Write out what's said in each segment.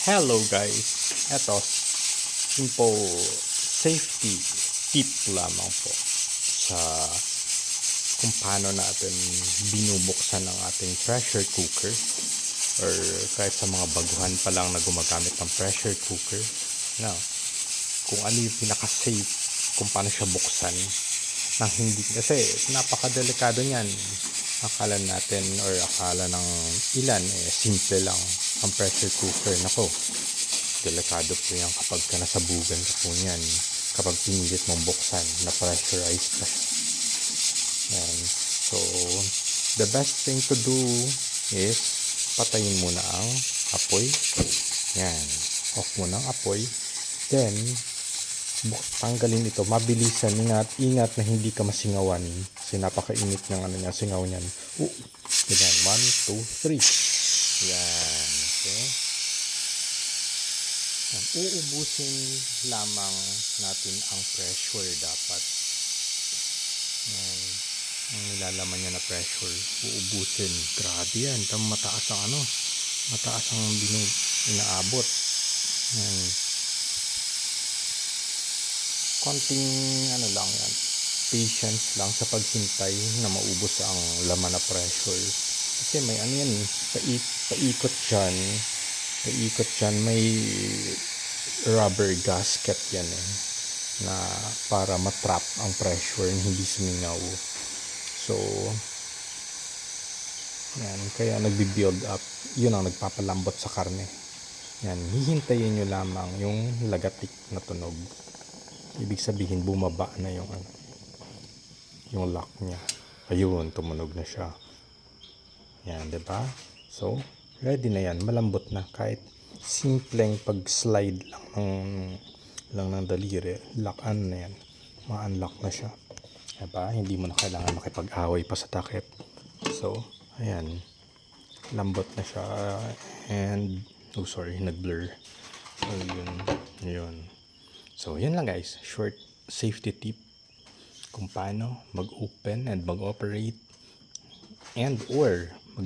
Hello guys, eto simple safety tip lamang po sa kung paano natin binubuksan ang ating pressure cooker or kahit sa mga baguhan pa lang na gumagamit ng pressure cooker. Now, kung ano yung pinaka-safe kung paano siya buksan nang hindi, kasi napakadelikado niyan. Akala natin or akala ng ilan simple lang ang pressure cooker. Nako, delikado po yan kapag nasabugan ka po niyan, kapag pinilit mong buksan na pressurized pa siya. Yan. So the best thing to do is patayin muna ang apoy. Yan, off muna ang apoy, then tanggalin ito. Mabilisan, ingat na hindi ka masingawan kasi napakainit ng singaw niyan. Yan, 1, 2, 3. Yan, okay. Yan. Uubusin lamang natin ang pressure dapat. Yan, ang nilalaman niya na pressure, uubusin. Grabe yan, mataas ang mataas ang inaabot. Yan, konting lang yan, patience lang sa paghintay na maubos ang laman na pressure. Kasi may yan, paikot dyan, may rubber gasket yan na para matrap ang pressure na hindi sumingaw. So yan, kaya nagbi-build up, yun ang nagpapalambot sa karne. Yan, hihintayin nyo lamang yung lagatik na tunog. Ibig sabihin bumaba na yung lock niya. Ayun, tumunog na siya. Yan, 'di ba? So ready na yan, malambot na. Kahit simpleng pag-slide lang ng daliri, lock-on na yan, ma-unlock na siya. 'Di ba? Hindi mo na kailangan makipag-away pa sa takip. So ayan, lambot na siya. And nag-blur. So yun. So, yun lang guys. Short safety tip kung paano mag-open and mag-operate and or ang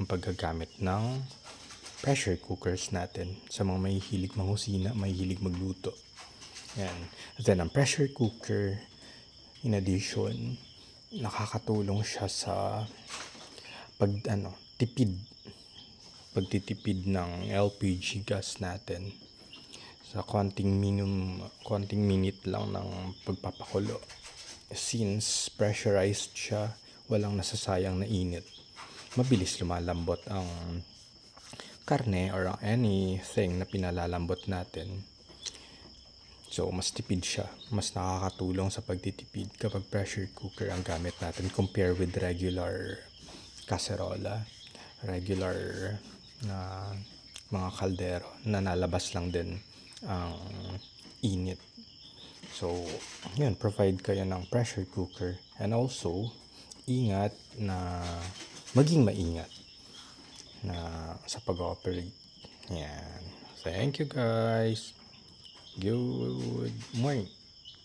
paggagamit ng pressure cookers natin sa mga mahihilig manghusina, mahihilig magluto. Yan. Then, ang pressure cooker, in addition, nakakatulong siya sa pagtitipid ng LPG gas natin sa konting minute lang ng pagpapakulo. Since pressurized siya, walang nasasayang na init. Mabilis lumalambot ang karne or anything na pinalalambot natin. So, mas tipid siya. Mas nakakatulong sa pagtitipid kapag pressure cooker ang gamit natin compare with regular kaserola, regular na mga kaldero na nalabas lang din ang init. So, yun, provide kayo ng pressure cooker. And also, maging maingat na sa pag-operate. Yan. Thank you guys. Good morning.